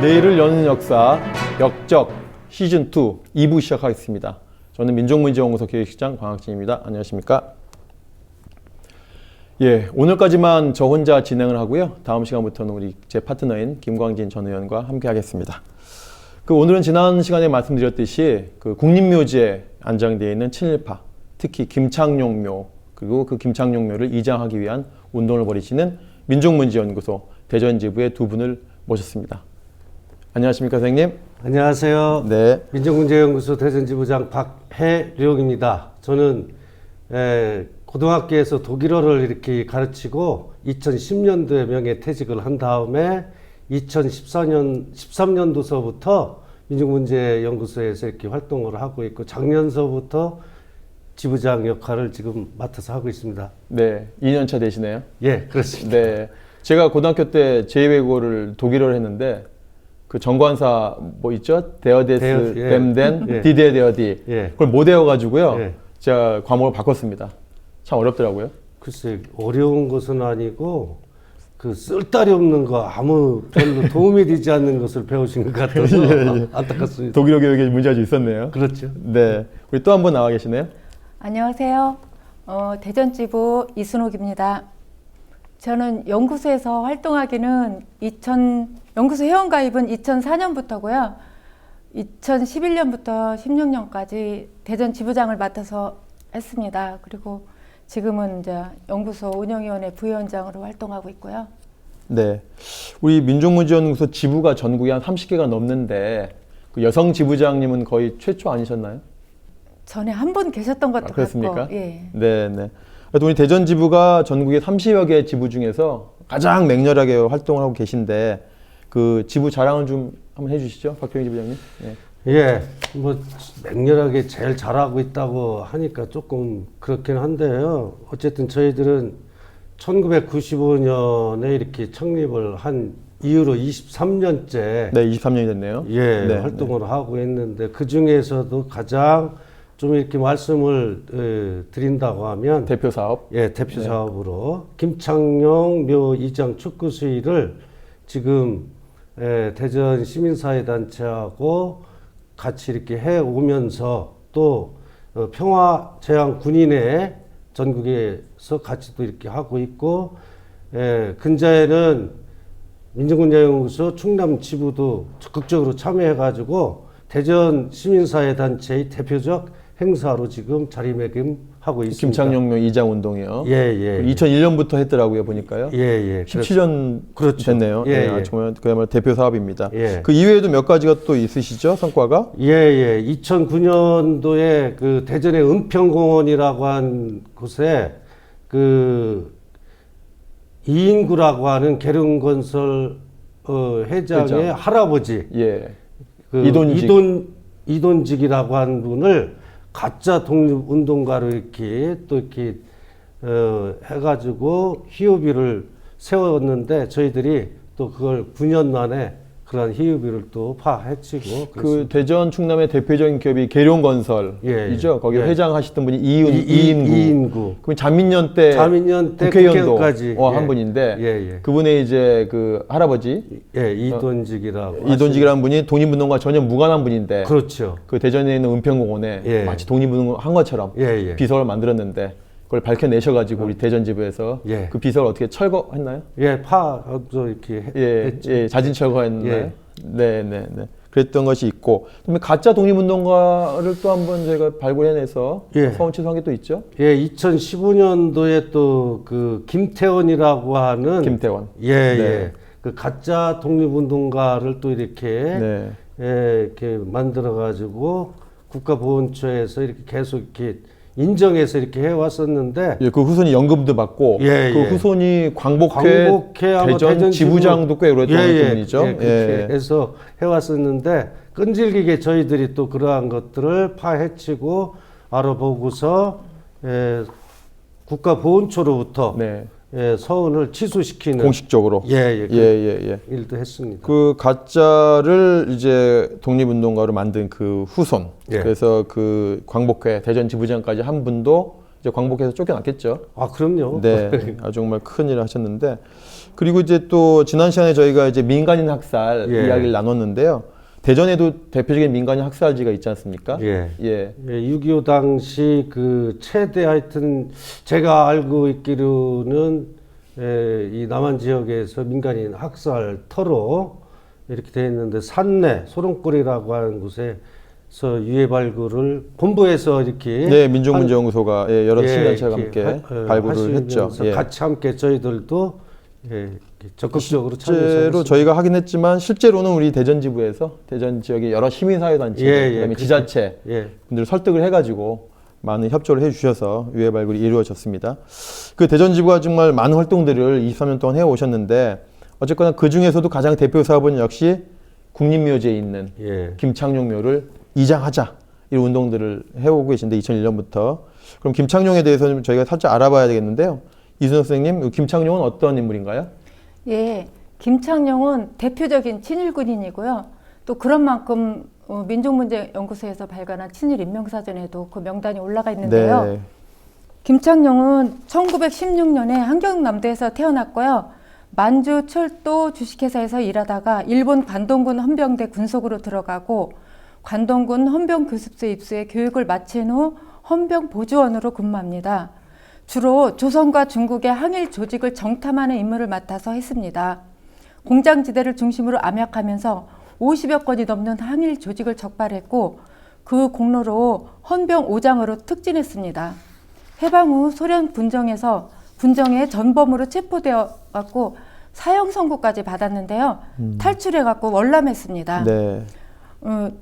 내일을 여는 역사 역적 시즌2 2부 시작하겠습니다. 저는 민족문제연구소 기획실장 광학진입니다. 안녕하십니까? 예, 오늘까지만 저 혼자 진행을 하고요. 다음 시간부터는 우리 제 파트너인 김광진 전 의원과 함께 하겠습니다. 오늘은 지난 시간에 말씀드렸듯이 국립묘지에 안장되어 있는 친일파, 특히 김창룡묘, 그리고 그 김창룡묘를 이장하기 위한 운동을 벌이시는 민족문제연구소 대전지부의 두 분을 모셨습니다. 안녕하십니까, 선생님? 안녕하세요. 네. 민족문제연구소 대전지부장 박해룡입니다. 저는 고등학교에서 독일어를 이렇게 가르치고 2010년도에 명예퇴직을 한 다음에 2013년도서부터 민족문제연구소에서 이렇게 활동을 하고 있고 작년서부터 지부장 역할을 지금 맡아서 하고 있습니다. 네, 2년차 되시네요. 예, 그렇습니다. 네, 제가 고등학교 때 제2외국어를 독일어를 했는데 그 정관사 뭐 있죠? 데어데스, 예. 뱀덴, 예. 디데 데어디. 예. 그걸 못 외워가지고요. 예. 제가 과목을 바꿨습니다. 참 어렵더라고요. 글쎄, 어려운 것은 아니고 그 쓸데리 없는 거 아무 별로 도움이 되지 않는 것을 배우신 것 같아서 안타깝습니다. 독일어 교육에 문제가 좀 있었네요. 그렇죠. 네, 우리 또 한 분 나와 계시네요. 안녕하세요. 대전지부 이순옥입니다. 저는 연구소에서 활동하기는 연구소 회원가입은 2004년부터고요. 2011년부터 16년까지 대전지부장을 맡아서 했습니다. 그리고 지금은 이제 연구소 운영위원회 부위원장으로 활동하고 있고요. 네, 우리 민족문제연구소 지부가 전국에 한 30개가 넘는데 그 여성 지부장님은 거의 최초 아니셨나요? 전에 한 분 계셨던 것도 그렇습니까? 같고. 예. 네, 네. 그래도 우리 대전 지부가 전국에 30여 개 지부 중에서 가장 맹렬하게 활동을 하고 계신데 그 지부 자랑을 좀 한번 해주시죠, 박병희 지부장님. 네. 예, 뭐 맹렬하게 제일 잘하고 있다고 하니까 조금 그렇긴 한데요. 어쨌든 저희들은 1995년에 이렇게 창립을 한 이후로 23년째 네, 23년이 됐네요. 예, 네, 활동을 하고 있는데 그 중에서도 가장 좀 이렇게 말씀을 드린다고 하면 대표 사업. 예, 대표 사업으로 김창룡 묘 이장 축구 수위를 지금 대전 시민사회단체하고 같이 이렇게 해 오면서 또 평화제왕 군인회 전국에서 같이 또 이렇게 하고 있고 근자에는 민족문제연구소 충남 지부도 적극적으로 참여해가지고 대전 시민사회단체의 대표적 행사로 지금 자리매김하고 있습니다. 김창룡묘 이장 운동이요. 예, 예. 2001년부터 했더라고요, 보니까요. 예, 예. 17년 그렇죠. 됐네요. 예, 네, 예. 정말 그야말로 대표 사업입니다. 예. 그 이외에도 몇 가지가 또 있으시죠, 성과가? 예, 예. 2009년도에 그 대전의 은평공원이라고 한 곳에 그 이인구라고 하는 계룡건설 회장의 회장. 할아버지 예. 그 이돈직이라고 한 분을 가짜 독립운동가로 이렇게 또 이렇게 해가지고 희우비를 세웠는데 저희들이 또 그걸 9년 만에 그런 희우비를 또 파헤치고 그 대전 충남의 대표적인 기업이 계룡건설이죠. 예, 거기 예. 회장 하시던 분이 이인구. 이인구. 그 자민련 때 국회의원도 국회의원까지 한 분인데 예, 예. 그분의 이제 그 할아버지 예, 이돈직이라고 이돈직이라는 분이 독립운동과 전혀 무관한 분인데 그렇죠. 그 대전에 있는 은평공원에 예. 마치 독립운동을 한 것처럼 예, 예. 비서를 만들었는데 그걸 밝혀내셔가지고 우리 대전지부에서 예. 그 비서를 어떻게 철거했나요? 예, 파도 이렇게 예, 예, 자진 철거했나요? 예. 네, 네, 네. 그랬던 것이 있고, 그다음에 가짜 독립운동가를 또 한번 저희가 발굴해내서 예. 서원 취소한 게 또 있죠. 예, 2015년도에 또 그 김태원이라고 하는 김태원. 예, 네. 예. 그 가짜 독립운동가를 또 이렇게 네. 이렇게 만들어 가지고 국가보훈처에서 이렇게 계속 이렇게 인정해서 이렇게 해왔었는데 예, 그 후손이 연금도 받고, 예, 그 예. 후손이 광복회 아마 대전 지부장도 꽤 오랫동안 했던 분이죠. 예, 그렇게 해서 해왔었는데 끈질기게 저희들이 또 그러한 것들을 파헤치고 알아보고서 국가보훈처로부터 네. 서운을 취소시키는 공식적으로. 예, 일도 했습니다. 그 가짜를 이제 독립운동가로 만든 그 후손. 예. 그래서 그 광복회 대전 지부장까지 한 분도 이제 광복해서 쫓겨났겠죠. 아, 그럼요. 네, 아주 정말 큰 일을 하셨는데, 그리고 이제 또 지난 시간에 저희가 이제 민간인 학살 예. 이야기를 나눴는데요. 대전에도 대표적인 민간인 학살지가 있지 않습니까? 예. 예. 6.25 당시 그 최대 하여튼 제가 알고 있기로는 이 남한 지역에서 민간인 학살 터로 이렇게 되어 있는데 산내 소롱골이라고 하는 곳에서 유해 발굴을 본부에서 이렇게 네, 민족문제연구소가 예, 여러 시민단체와 이렇게 함께 발굴을 했죠. 하시면서 예. 같이 함께 저희들도 이렇게 적극적으로 실제로 참여해서 저희가 하긴 했지만 실제로는 우리 대전 지부에서 대전 지역의 여러 시민사회단체, 그다음에 그렇죠. 지자체 예. 분들 설득을 해가지고 많은 협조를 해주셔서 유해 발굴이 이루어졌습니다. 그 대전 지부가 정말 많은 활동들을 23년 동안 해오셨는데 어쨌거나 그 중에서도 가장 대표 사업은 역시 국립묘지에 있는 예. 김창룡묘를 이장하자 이런 운동들을 해오고 계신데 2001년부터 그럼 김창룡에 대해서는 저희가 살짝 알아봐야 되겠는데요. 이순혁 선생님, 김창룡은 어떤 인물인가요? 예, 김창룡은 대표적인 친일군인이고요. 또 그런 만큼 민족문제연구소에서 발간한 친일 인명사전에도 그 명단이 올라가 있는데요. 네. 김창룡은 1916년에 함경남도에서 태어났고요. 만주 철도 주식회사에서 일하다가 일본 관동군 헌병대 군속으로 들어가고 관동군 헌병교습소에 입소해 교육을 마친 후 헌병보조원으로 근무합니다. 주로 조선과 중국의 항일 조직을 정탐하는 임무를 맡아서 했습니다. 공장지대를 중심으로 암약하면서 50여 건이 넘는 항일 조직을 적발했고 그 공로로 헌병 5장으로 특진했습니다. 해방 후 소련 군정의 전범으로 체포되어 갖고 사형 선고까지 받았는데요. 탈출해 갖고 월남했습니다. 네.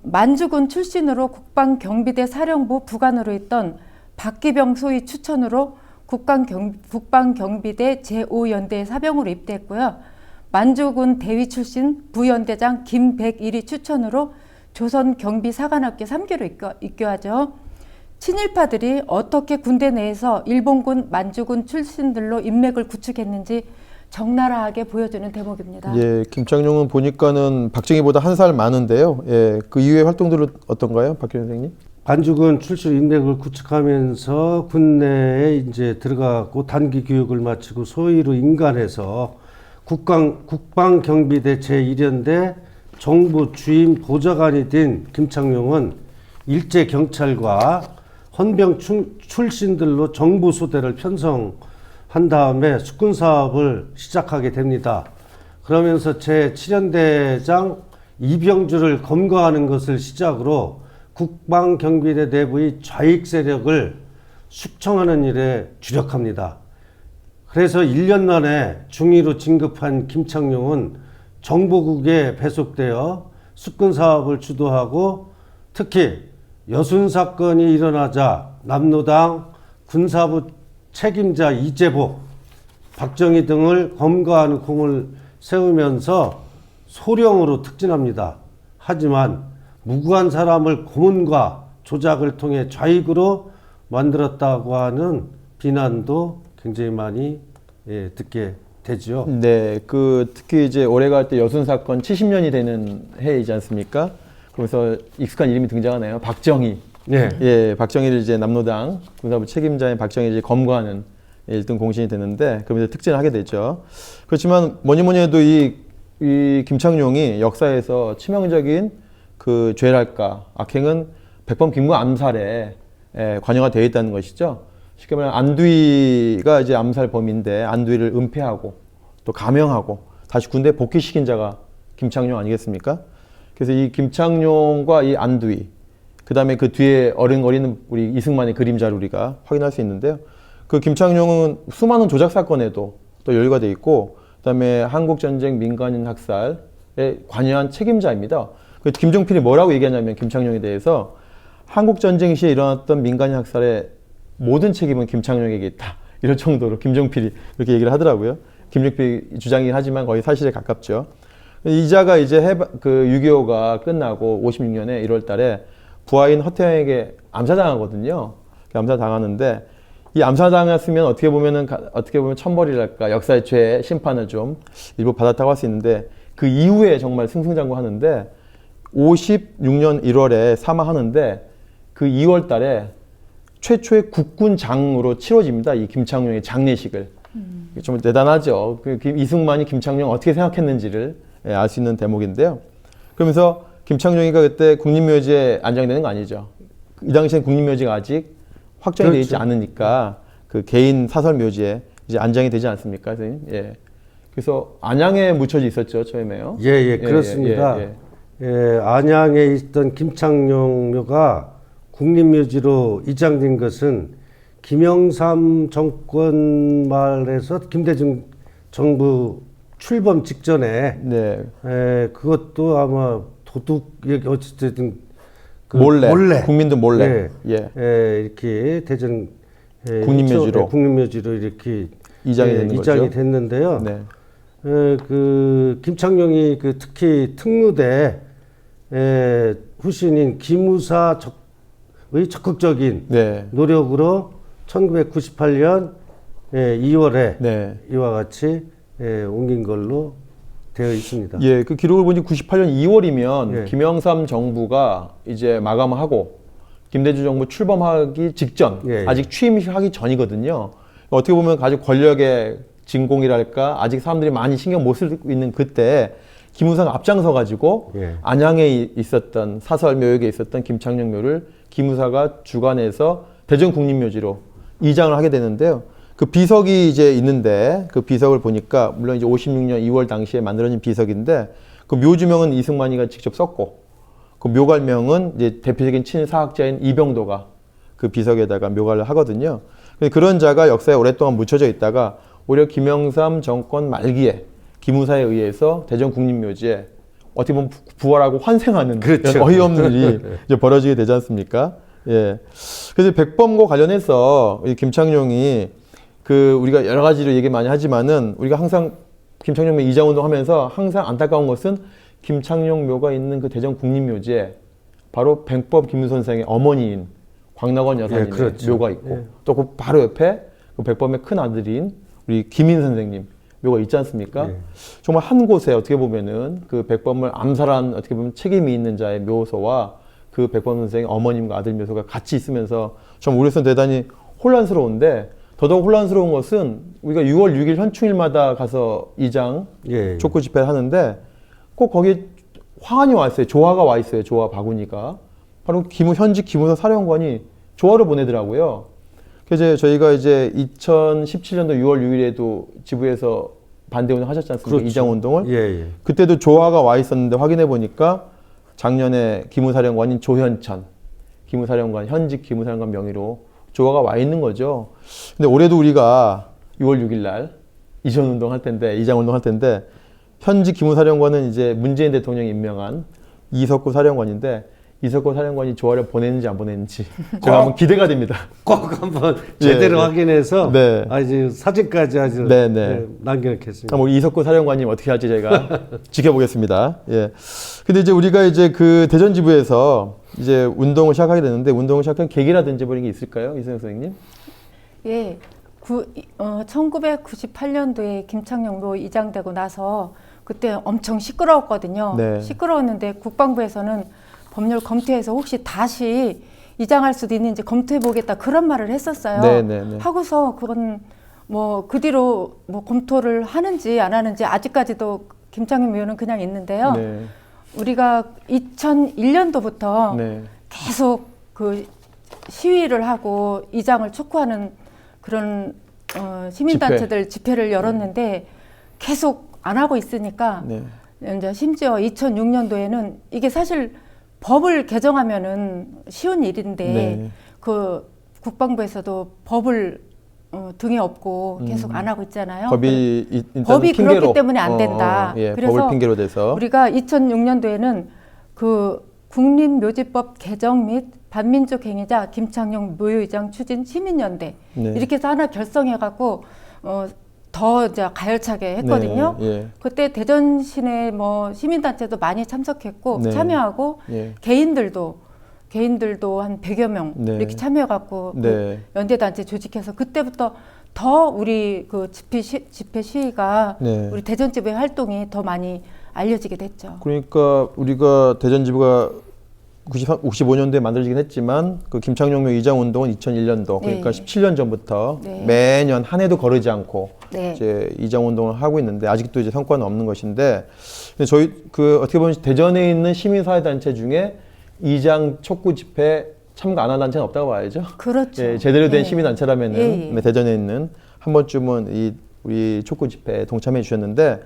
만주군 출신으로 국방경비대 사령부 부관으로 있던 박기병 소위 추천으로 국방경비대 제5연대 사병으로 입대했고요. 만주군 대위 출신 부연대장 김백일이 추천으로 조선경비사관학교 3기로 입교하죠. 친일파들이 어떻게 군대 내에서 일본군 만주군 출신들로 인맥을 구축했는지 적나라하게 보여주는 대목입니다. 예, 김창룡은 보니까는 박정희보다 한 살 많은데요. 예, 그 이후의 활동들은 어떤가요, 박기현 선생님? 반주군 출신 인맥을 구축하면서 군내에 이제 들어가고 단기 교육을 마치고 소위로 인간해서 국방경비대 제1연대 정부 주임 보좌관이 된 김창룡은 일제 경찰과 헌병 출신들로 정부 소대를 편성한 다음에 숙군 사업을 시작하게 됩니다. 그러면서 제7연대장 이병주를 검거하는 것을 시작으로 국방경비대 내부의 좌익 세력을 숙청하는 일에 주력합니다. 그래서 1년 만에 중위로 진급한 김창룡은 정보국에 배속되어 숙군 사업을 주도하고 특히 여순 사건이 일어나자 남로당 군사부 책임자 이재복, 박정희 등을 검거하는 공을 세우면서 소령으로 특진합니다. 하지만 무고한 사람을 고문과 조작을 통해 좌익으로 만들었다고 하는 비난도 굉장히 많이 듣게 되죠. 네, 그 특히 이제 올해가 할 때 여순 사건 70년이 되는 해이지 않습니까? 그래서 익숙한 이름이 등장하네요. 박정희. 네. 예, 박정희를 이제 남로당 군사부 책임자인 박정희를 이제 검거하는 1등 공신이 되는데 그러면서 특진을 하게 되죠. 그렇지만 뭐니 해도 이 김창룡이 역사에서 치명적인 그 죄랄까 악행은 백범 김구 암살에 관여가 되어 있다는 것이죠. 쉽게 말하면 안두희가 이제 암살 범인데 안두희를 은폐하고 또 감형하고 다시 군대에 복귀시킨 자가 김창룡 아니겠습니까? 그래서 이 김창룡과 이 안두희, 그 다음에 그 뒤에 어른거리는 우리 이승만의 그림자를 우리가 확인할 수 있는데요. 그 김창룡은 수많은 조작 사건에도 또 연루가 돼 있고, 그 다음에 한국전쟁 민간인 학살에 관여한 책임자입니다. 그 김종필이 뭐라고 얘기하냐면 김창룡에 대해서 한국전쟁 시에 일어났던 민간인 학살의 모든 책임은 김창룡에게 있다. 이럴 정도로 김종필이 이렇게 얘기를 하더라고요. 김종필 주장이긴 하지만 거의 사실에 가깝죠. 이자가 이제 6.25가 끝나고 56년에 1월 달에 부하인 허태영에게 암살당하거든요. 암살당하는데 이 암살당했으면 어떻게 보면 천벌이랄까 역사의 죄 심판을 좀 일부 받았다고 할 수 있는데 그 이후에 정말 승승장구하는데 56년 1월에 사망하는데 그 2월 달에 최초의 국군장으로 치러집니다. 이 김창룡의 장례식을. 좀 대단하죠. 이승만이 김창룡 어떻게 생각했는지를 알 수 있는 대목인데요. 그러면서 김창룡이가 그때 국립묘지에 안장되는 거 아니죠. 이 당시엔 국립묘지가 아직 확정이 되어 있지 그렇죠. 않으니까 그 개인 사설묘지에 이제 안장이 되지 않습니까, 선생님? 예. 그래서 안양에 묻혀져 있었죠, 처음에요. 예, 그렇습니다. 안양에 있던 김창룡 묘가 국립묘지로 이장된 것은 김영삼 정권 말에서 김대중 정부 출범 직전에 네. 그것도 아마 도둑 어쨌든 그 몰래 국민들 몰래 이렇게 대전 국립묘지로 국립묘지로 이렇게 이장이 되는 이장이 거죠. 됐는데요. 네. 그 김창룡이 그 특히 특무대 후신인 김우사의 적극적인 네. 노력으로 1998년 2월에 네. 이와 같이 옮긴 걸로 되어 있습니다. 예, 그 기록을 보니 98년 2월이면 예. 김영삼 정부가 이제 마감하고 김대중 정부 출범하기 직전, 예. 아직 취임하기 전이거든요. 어떻게 보면 아직 권력의 진공이랄까, 아직 사람들이 많이 신경 못 쓰고 있는 그때 김우사가 앞장서 가지고 예. 안양에 있었던 사설묘역에 있었던 김창룡 묘를 김우사가 주관해서 대전 국립묘지로 이장을 하게 되는데요. 그 비석이 이제 있는데 그 비석을 보니까 물론 이제 56년 2월 당시에 만들어진 비석인데 그 묘주명은 이승만이가 직접 썼고 그 묘갈명은 이제 대표적인 친일 사학자인 이병도가 그 비석에다가 묘가를 하거든요. 근데 그런 자가 역사에 오랫동안 묻혀져 있다가 오히려 김영삼 정권 말기에 김우사에 의해서 대전 국립묘지에 어떻게 보면 부활하고 환생하는 그렇죠. 이런 어이없는 일이 이제 벌어지게 되지 않습니까? 예. 그래서 백범과 관련해서 이 김창룡이 그 우리가 여러 가지로 얘기 많이 하지만은 우리가 항상 김창룡 묘 이장운동 하면서 항상 안타까운 것은 김창룡 묘가 있는 그 대전 국립묘지에 바로 백범 김 선생의 어머니인 광락원 여사님의 그렇죠. 묘가 있고 또 그 바로 옆에 그 백범의 큰 아들인 우리 김인 선생님 묘가 있지 않습니까? 정말 한 곳에 어떻게 보면은 그 백범을 암살한 어떻게 보면 책임이 있는 자의 묘소와 그 백범 선생의 어머님과 아들 묘소가 같이 있으면서 좀 우리로서는 대단히 혼란스러운데 더더욱 혼란스러운 것은 우리가 6월 6일 현충일마다 가서 이장 촉구 집회를 하는데 꼭 거기에 화환이 와 있어요. 조화가 와 있어요. 조화 바구니가. 바로 현직 기무사 사령관이 조화를 보내더라고요. 그래서 저희가 이제 2017년도 6월 6일에도 지부에서 반대운동 하셨지 않습니까? 그렇죠. 이장운동을. 그때도 조화가 와 있었는데 확인해 보니까 작년에 기무사령관인 조현천, 기무사령관, 현직 기무사령관 명의로 조화가 와 있는 거죠. 근데 올해도 우리가 6월 6일 날 이전운동 할 텐데, 이장운동 할 텐데, 현직 기무사령관은 이제 문재인 대통령이 임명한 이석구 사령관인데, 이석구 사령관이 조화를 보냈는지 안 보냈는지 제가 한번 기대가 됩니다. 꼭 한번 제대로 확인해서 아주 사진까지 아주 남겨놓겠습니다. 한번 우리 이석구 사령관님 어떻게 할지 저희가 지켜보겠습니다. 예. 근데 이제 우리가 이제 그 대전 지부에서 이제 운동을 시작하게 되는데 운동을 시작한 계기라든지 그런 게 있을까요, 이승영 선생님? 예. 1998년도에 김창룡도 이장되고 나서 그때 엄청 시끄러웠거든요. 시끄러웠는데 국방부에서는 법률 검토해서 혹시 다시 이장할 수도 있는지 검토해보겠다 그런 말을 했었어요. 하고서 그건 뭐 그 뒤로 뭐 검토를 하는지 안 하는지 아직까지도 김창룡 묘는 그냥 있는데요. 우리가 2001년도부터 계속 그 시위를 하고 이장을 촉구하는 그런 시민단체들 집회를 열었는데 계속 안 하고 있으니까 이제 심지어 2006년도에는 이게 사실 법을 개정하면은 쉬운 일인데 그 국방부에서도 법을 등에 업고 계속 안 하고 있잖아요. 법이 핑계로, 그렇기 때문에 안 된다. 그래서 법을 핑계로 대서 우리가 2006년도에는 그 국립묘지법 개정 및 반민족 행위자 김창룡 묘유이장 추진 시민연대 이렇게 해서 하나 결성해갖고 더 이제 가열차게 했거든요. 그때 대전 시내 뭐 시민단체도 많이 참석했고 참여하고 개인들도 한 100여 명 이렇게 참여해갖고 그 연대단체 조직해서 그때부터 더 우리 그 집회 시위가 우리 대전지부의 활동이 더 많이 알려지게 됐죠. 그러니까 우리가 대전지부가 95년도에 만들어지긴 했지만 그 김창룡묘 이장 운동은 2001년도 그러니까 네. 17년 전부터 네. 매년 한 해도 거르지 않고 네. 이제 이장 운동을 하고 있는데 아직도 이제 성과는 없는 것인데 근데 저희 그 어떻게 보면 대전에 있는 시민사회 단체 중에 이장 촉구 집회 참가 안 한 단체는 없다고 봐야죠. 그렇죠. 예, 제대로 된 예. 시민단체라면은 예, 예. 네, 대전에 있는 한 번쯤은 우리 촉구 집회에 동참해 주셨는데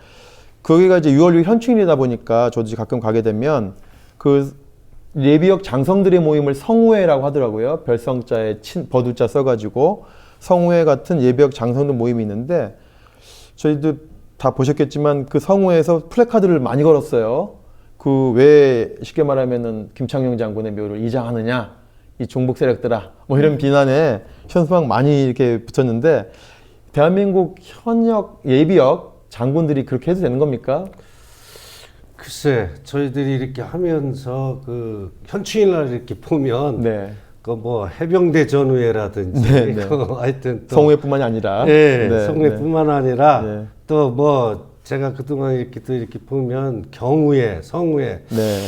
거기가 이제 6월 6일 현충일이다 보니까 저도 이제 가끔 가게 되면 그 예비역 장성들의 모임을 성우회라고 하더라고요. 별성자에 버두자 써가지고 성우회 같은 예비역 장성들 모임이 있는데 저희도 다 보셨겠지만 그 성우회에서 플래카드를 많이 걸었어요. 그 왜 쉽게 말하면은 김창룡 장군의 묘를 이장하느냐 이 종북 세력들아 뭐 이런 비난에 현수막 많이 이렇게 붙였는데 대한민국 현역 예비역 장군들이 그렇게 해도 되는 겁니까? 글쎄, 저희들이 이렇게 하면서 그 현충일 날 이렇게 보면 네. 그 뭐 해병대 전우회라든지 네, 네. 하여튼 또 성우회뿐만이 아니라 네, 네, 성우회뿐만 아니라 네. 또 뭐 제가 그동안 이렇게 또 이렇게 보면 경우회, 성우회 네.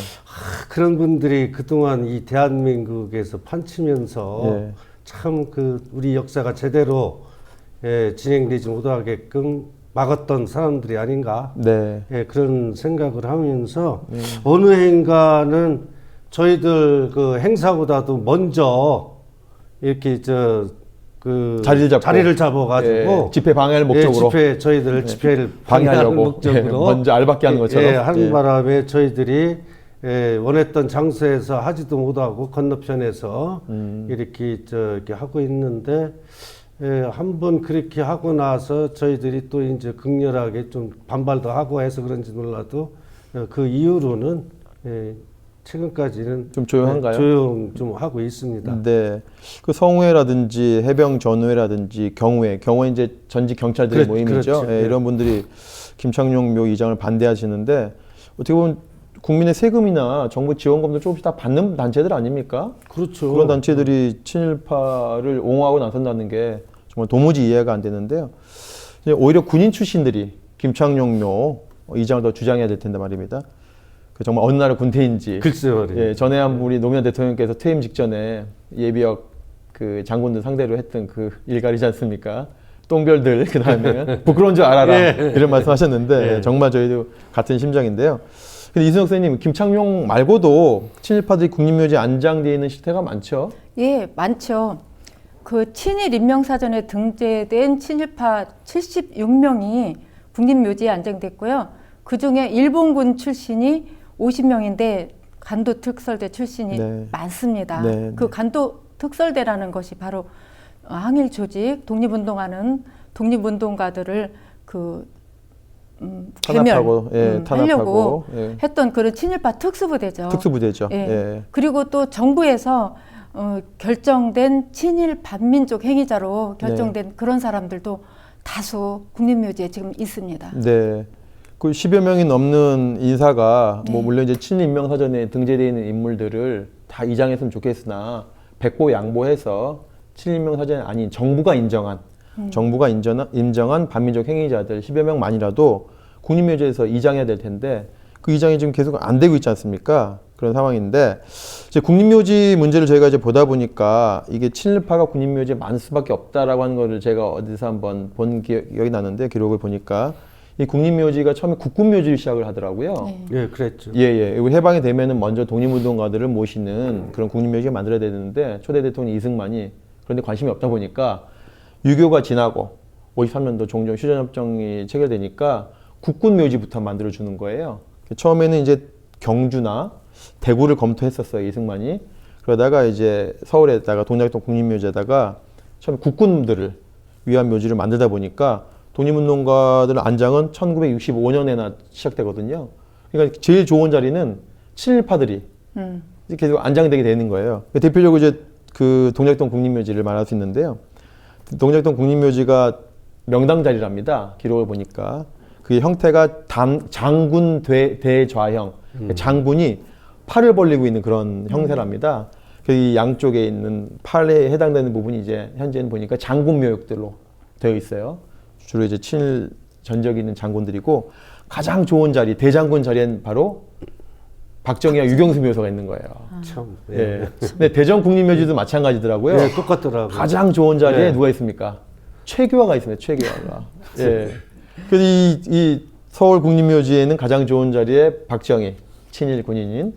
그런 분들이 그동안 이 대한민국에서 판치면서 네. 참 그 우리 역사가 제대로 진행되지 못하게끔 막았던 사람들이 아닌가 네. 그런 생각을 하면서 어느 행가는 저희들 그 행사보다도 먼저 이렇게 그 자리를 잡아가지고 집회 방해를 목적으로 저희들 집회를 방해하는 목적으로 먼저 알박기 하는 것처럼 하는 바람에 저희들이 원했던 장소에서 하지도 못하고 건너편에서 이렇게 하고 있는데 한번 그렇게 하고 나서 저희들이 또 이제 극렬하게 좀 반발도 하고 해서 그런지 몰라도 그 이후로는 최근까지는 좀 조용한가요? 조용 좀 하고 있습니다. 네. 그 성우회라든지 해병 전우회라든지 경우회 이제 전직 경찰들의 모임이죠. 그렇죠. 예, 이런 분들이 김창룡 묘 이장을 반대하시는데 어떻게 보면 국민의 세금이나 정부 지원금도 조금씩 다 받는 단체들 아닙니까? 그렇죠. 그런 단체들이 친일파를 옹호하고 나선다는 게 정말 도무지 이해가 안 되는데요. 이제 오히려 군인 출신들이 김창룡 묘 이장을 더 주장해야 될 텐데 말입니다. 그 정말 어느 나라 군대인지. 글쎄 말이에요. 예, 전에 한 우리 노무현 대통령께서 퇴임 직전에 예비역 그 장군들 상대로 했던 그 일갈이지 않습니까? 똥별들 그 다음에는 부끄러운 줄 알아라 이런 말씀하셨는데 정말 저희도 같은 심정인데요. 근데 이순혁 선생님, 김창룡 말고도 친일파들이 국립묘지에 안장되어 있는 실태가 많죠? 예, 많죠. 그 친일 인명사전에 등재된 친일파 76명이 국립묘지에 안장됐고요. 그 중에 일본군 출신이 50명인데 간도 특설대 출신이 네. 많습니다. 네, 그 간도 특설대라는 것이 바로 항일 조직, 독립운동하는 독립운동가들을 탄압하고, 하려고 예. 했던 그런 친일파 특수부대죠. 특수부대죠. 예. 예. 그리고 또 정부에서 결정된 친일 반민족 행위자로 결정된 그런 사람들도 다수 국립묘지에 지금 있습니다. 네. 그 10여 명이 넘는 인사가 뭐 물론 이제 친일인명사전에 등재되어 있는 인물들을 다 이장했으면 좋겠으나 백보 양보해서 친일인명사전이 아닌 정부가 인정한 반민족 행위자들 10여 명만이라도 국립묘지에서 이장해야 될 텐데 그 이장이 지금 계속 안 되고 있지 않습니까? 그런 상황인데 이제 국립묘지 문제를 저희가 이제 보다 보니까 이게 친일파가 국립묘지에 많을 수밖에 없다라고 하는 거를 제가 어디서 한번 본 기억이 나는데 기록을 보니까 이 국립묘지가 처음에 국군묘지를 시작을 하더라고요. 네. 예, 그랬죠. 예. 해방이 되면은 먼저 독립운동가들을 모시는 그런 국립묘지가 만들어야 되는데 초대 대통령 이승만이 그런데 관심이 없다 보니까 6.25가 지나고 53년도 종전 휴전협정이 체결되니까 국군묘지부터 만들어주는 거예요. 처음에는 이제 경주나 대구를 검토했었어요, 이승만이. 그러다가 이제 서울에다가 동작동 국립묘지에다가 처음 국군들을 위한 묘지를 만들다 보니까 독립운동가들 안장은 1965년에나 시작되거든요. 그러니까 제일 좋은 자리는 친일파들이 계속 안장되게 되는 거예요. 대표적으로 이제 그 동작동 국립묘지를 말할 수 있는데요. 동작동 국립묘지가 명당 자리랍니다. 기록을 보니까. 그게 형태가 장군 대좌형. 장군이 팔을 벌리고 있는 그런 형태랍니다. 그 양쪽에 있는 팔에 해당되는 부분이 이제 현재는 보니까 장군 묘역들로 되어 있어요. 주로 이제 친일 전적이 있는 장군들이고 가장 좋은 자리, 대장군 자리는 바로 박정희와 유경수 묘소가 있는 거예요. 참. 예. 근데 대전 국립묘지도 마찬가지더라고요. 네, 똑같더라고요. 가장 좋은 자리에 네. 누가 있습니까? 최규하가 있습니다. 최규하가. 예. 그래서 이 서울 국립묘지에는 가장 좋은 자리에 박정희 친일 군인인,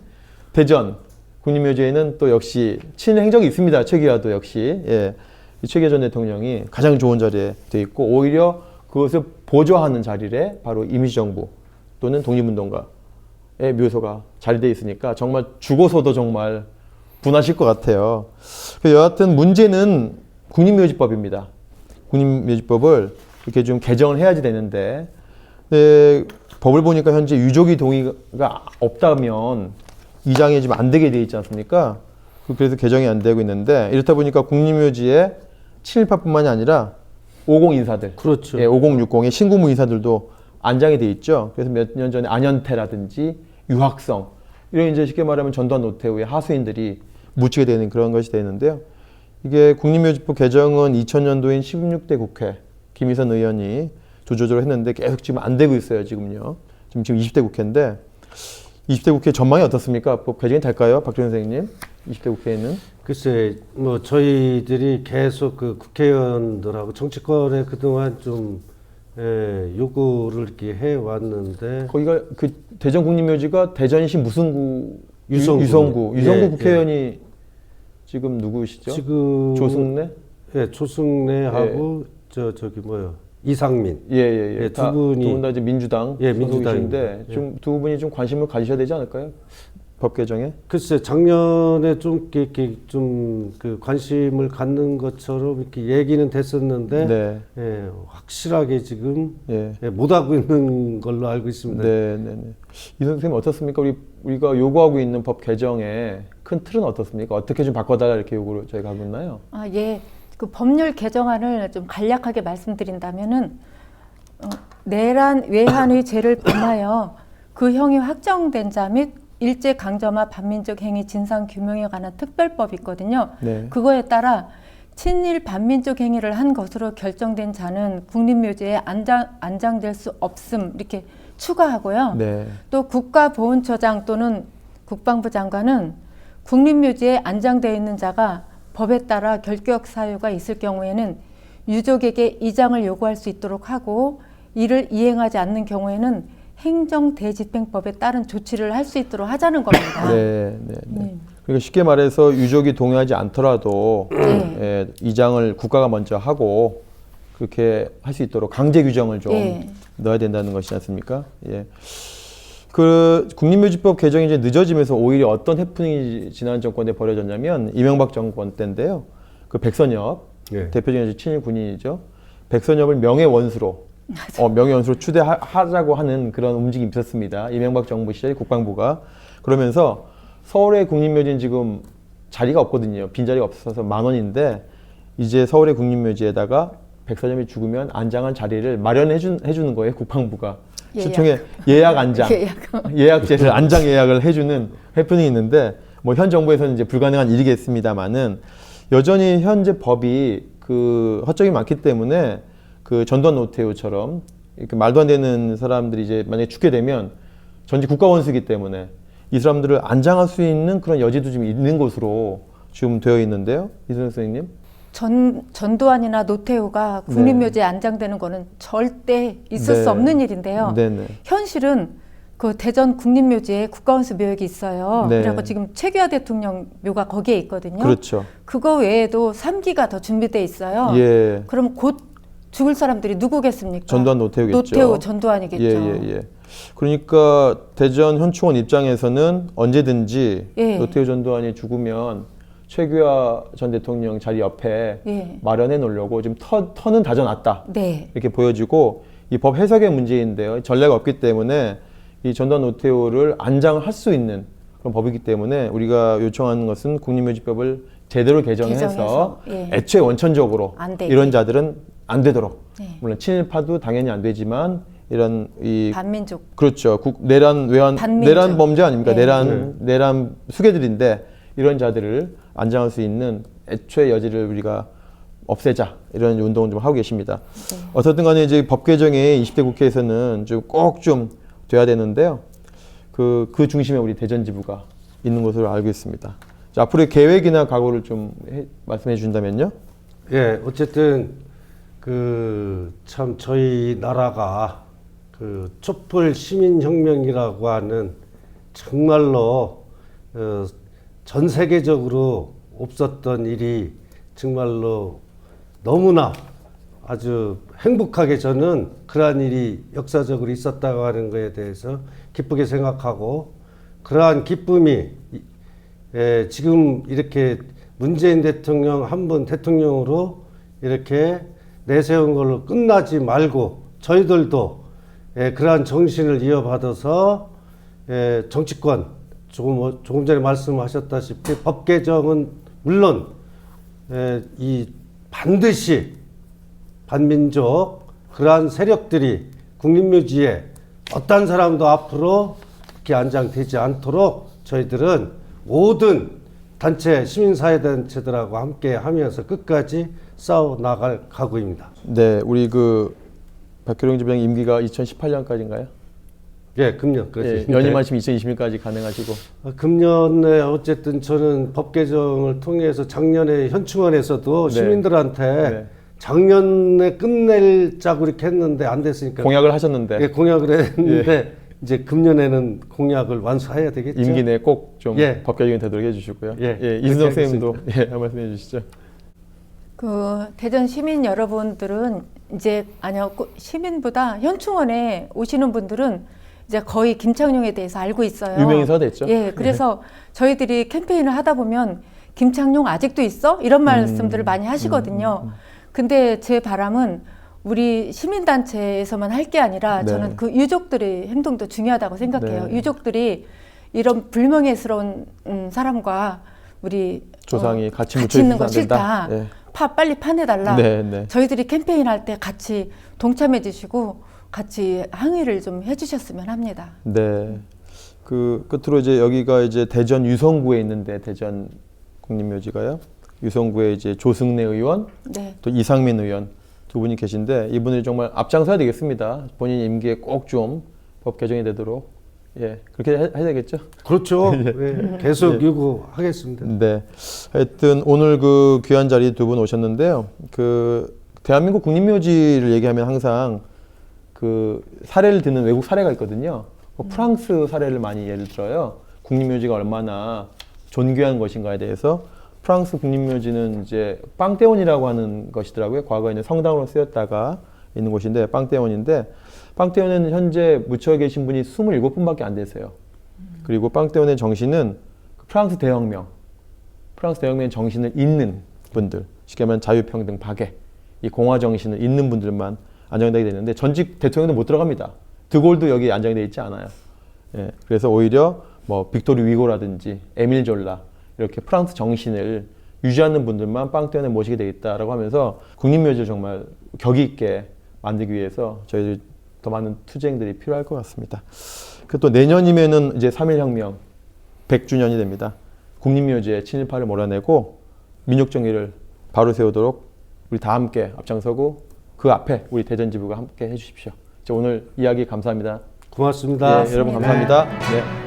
대전 국립묘지에는 또 역시 친일 행적이 있습니다. 최규하도 역시. 예. 이 최규하 전 대통령이 가장 좋은 자리에 돼 있고, 오히려 그것을 보조하는 자리에 바로 임시정부 또는 독립운동가의 묘소가 자리되어 있으니까 정말 죽어서도 정말 분하실 것 같아요. 여하튼 문제는 국립묘지법입니다. 국립묘지법을 이렇게 좀 개정을 해야지 되는데, 법을 보니까 현재 유족이 동의가 없다면 이장이 지금 안 되게 돼 있지 않습니까? 그래서 개정이 안 되고 있는데, 이렇다 보니까 국립묘지에 친일파뿐만이 아니라 50 인사들, 그렇죠. 예, 5060의 신구무 인사들도 안장이 돼 있죠. 그래서 몇 년 전에 안현태라든지 유학성, 이런 이제 쉽게 말하면 전두환 노태우의 하수인들이 묻히게 되는 그런 것이 되는데요. 이게 국립묘지법 개정은 2000년도인 16대 국회 김희선 의원이 주저적으로 했는데 계속 지금 안 되고 있어요. 지금요. 지금 20대 국회인데 20대 국회 전망이 어떻습니까? 법 개정이 될까요? 박정희 선생님, 20대 국회에는? 글쎄, 뭐 저희들이 계속 그 국회의원들하고 정치권에 그동안 좀 요구를 이렇게 해 왔는데, 거기가 그 대전 국립묘지가 대전시 무슨 구? 유성구. 유성구 국회의원이 지금 누구시죠? 지금 조승래? 예, 조승래하고 저기 뭐요? 이상민. 예, 두 분이 두 분 다 이제 민주당 예, 소속이신데 민주당입니다. 좀 두 분이 좀 관심을 가지셔야 되지 않을까요? 법 개정에? 글쎄, 작년에 좀 이렇게 좀 그 관심을 갖는 것처럼 이렇게 얘기는 됐었는데, 네. 예, 확실하게 지금 예. 못 하고 있는 걸로 알고 있습니다. 네. 이 선생님 어떻습니까? 우리가 요구하고 있는 법 개정의 큰 틀은 어떻습니까? 어떻게 좀 바꿔달라 이렇게 요구를 저희가 하고 있나요? 아, 예. 그 법률 개정안을 좀 간략하게 말씀드린다면은 내란 외환의 죄를 범하여 그 형이 확정된 자 및 일제 강점화 반민족 행위 진상 규명에 관한 특별법이 있거든요. 네. 그거에 따라 친일 반민족 행위를 한 것으로 결정된 자는 국립묘지에 안장될 수 없음 이렇게 추가하고요. 네. 또 국가보훈처장 또는 국방부 장관은 국립묘지에 안장되어 있는 자가 법에 따라 결격 사유가 있을 경우에는 유족에게 이장을 요구할 수 있도록 하고, 이를 이행하지 않는 경우에는 행정대집행법에 따른 조치를 할 수 있도록 하자는 겁니다. 네. 그러니까 쉽게 말해서 유족이 동의하지 않더라도 예, 이장을 국가가 먼저 하고 그렇게 할 수 있도록 강제 규정을 좀 넣어야 된다는 것이지 않습니까? 예. 그 국립묘지법 개정이 이제 늦어지면서 오히려 어떤 해프닝이 지난 정권 때 벌어졌냐면 이명박 정권 때인데요. 그 백선엽 대표적인 친일 군인이죠. 백선엽을 명예원수로 명예원수로 추대하자고 하는 그런 움직임이 있었습니다. 이명박 정부 시절에 국방부가. 그러면서 서울의 국립묘지는 지금 자리가 없거든요. 빈자리가 없어서 10,000원인데 이제 서울의 국립묘지에다가 백선엽이 죽으면 안장할 자리를 마련해 주는 거예요. 국방부가. 시청에 예약 안장, 예약제를 안장 예약을 해주는 해프닝이 있는데, 뭐 현 정부에서는 이제 불가능한 일이겠습니다만은 여전히 현재 법이 그 허점이 많기 때문에 그 전두환 노태우처럼 이렇게 말도 안 되는 사람들이 이제 만약에 죽게 되면 전직 국가원수이기 때문에 이 사람들을 안장할 수 있는 그런 여지도 좀 있는 것으로 지금 되어 있는데요, 이순 선생님. 전두환이나 노태우가 국립묘지에 안장되는 거는 절대 있을 수 없는 일인데요. 현실은 그 대전 국립묘지에 국가원수 묘역이 있어요. 그리고 지금 최규하 대통령 묘가 거기에 있거든요. 그렇죠. 그거 외에도 3기가 더 준비돼 있어요. 그럼 곧 죽을 사람들이 누구겠습니까? 전두환 노태우겠죠. 노태우, 전두환이겠죠. 예. 그러니까 대전 현충원 입장에서는 언제든지 노태우 전두환이 죽으면 최규하 전 대통령 자리 옆에 마련해 놓으려고 지금 터는 다져놨다. 이렇게 보여지고, 이 법 해석의 문제인데요. 전례가 없기 때문에 이 전두환 노태우를 안장할 수 있는 그런 법이기 때문에 우리가 요청하는 것은 국립묘지법을 제대로 개정해서 애초에 원천적으로 이런 자들은 안 되도록. 물론 친일파도 당연히 안 되지만 이런 이 반민족. 그렇죠. 내란 범죄 아닙니까? 내란 수괴들인데 이런 자들을 안장할 수 있는 애초의 여지를 우리가 없애자, 이런 운동을 좀 하고 계십니다. 어쨌든 간에 이제 법 개정이 20대 국회에서는 좀 꼭 좀 돼야 되는데요. 그 중심에 우리 대전 지부가 있는 것으로 알고 있습니다. 자, 앞으로의 계획이나 각오를 좀 말씀해 주신다면요. 예, 어쨌든 참 저희 나라가 촛불 시민혁명이라고 하는 정말로 전 세계적으로 없었던 일이 정말로 너무나 아주 행복하게 저는 그러한 일이 역사적으로 있었다고 하는 것에 대해서 기쁘게 생각하고, 그러한 기쁨이 지금 이렇게 문재인 대통령 한 번 대통령으로 이렇게 내세운 걸로 끝나지 말고 저희들도 그러한 정신을 이어받아서 정치권 조금 전에 말씀하셨다시피 법 개정은 물론 이 반드시 반민족 그러한 세력들이 국립묘지에 어떤 사람도 앞으로 이렇게 안장되지 않도록 저희들은 모든 단체, 시민사회단체들하고 함께 하면서 끝까지 싸워 나갈 각오입니다. 네, 우리 박규령 지부장 임기가 2018년까지인가요? 예, 금년. 예, 연임하시면 2020년까지 가능하시고. 금년에 어쨌든 저는 법 개정을 통해서 작년에 현충원에서도 네. 시민들한테 네. 작년에 끝내자고 이렇게 했는데 안 됐으니까 공약을 하셨는데. 예, 공약을 했는데 이제 금년에는 공약을 완수해야 되겠죠. 임기 내에 꼭 좀 예. 법 개정이 되도록 해주시고요. 예, 이순석 그렇게 선생님도 한 말씀 해주시죠. 대전 시민 여러분들은 이제 시민보다 현충원에 오시는 분들은 이제 거의 김창룡에 대해서 알고 있어요. 유명인사가 됐죠. 예, 그래서 저희들이 캠페인을 하다 보면 김창룡 아직도 있어? 이런 말씀들을 많이 하시거든요. 근데 제 바람은 우리 시민단체에서만 할 게 아니라 네. 저는 그 유족들의 행동도 중요하다고 생각해요. 네. 유족들이 이런 불명예스러운 사람과 우리 조상이 같이 있는 거 묻혀 있으면 안 싫다. 된다. 빨리 파내달라. 네, 네. 저희들이 캠페인 할 때 같이 동참해 주시고 같이 항의를 좀 해주셨으면 합니다. 네. 끝으로 이제 여기가 이제 대전 유성구에 있는데 대전 국립묘지가요. 유성구에 이제 조승래 의원, 네. 또 이상민 의원 두 분이 계신데 이분들이 정말 앞장서야 되겠습니다. 본인 임기에 꼭 좀 법 개정이 되도록 그렇게 해야 되겠죠. 그렇죠. 예, 계속 요구하겠습니다. 네. 하여튼 오늘 귀한 자리 두 분 오셨는데요. 대한민국 국립묘지를 얘기하면 항상 사례를 드는 외국 사례가 있거든요. 프랑스 사례를 많이 예를 들어요. 국립묘지가 얼마나 존귀한 것인가에 대해서 프랑스 국립묘지는 이제 빵테온이라고 하는 것이더라고요. 과거에는 성당으로 쓰였다가 있는 곳인데 빵테온인데 빵테온에는 현재 묻혀 계신 분이 27분밖에 안 되세요. 그리고 빵테온의 정신은 프랑스 대혁명의 정신을 잇는 분들, 쉽게 말하면 자유평등 박애, 이 공화 정신을 잇는 분들만 안정되게 되는데 전직 대통령도 못 들어갑니다. 드골도 여기 안정되어 있지 않아요. 예, 그래서 오히려 빅토르 위고라든지 에밀 졸라 이렇게 프랑스 정신을 유지하는 분들만 빵테온에 모시게 되겠다라고 하면서 국립묘지를 정말 격이 있게 만들기 위해서 저희들 더 많은 투쟁들이 필요할 것 같습니다. 또 내년이면은 이제 3.1혁명 100주년이 됩니다. 국립묘지의 친일파를 몰아내고 민족정의를 바로 세우도록 우리 다 함께 앞장서고 그 앞에 우리 대전지부가 함께 해주십시오. 오늘 이야기 감사합니다. 고맙습니다. 여러분 감사합니다. 네.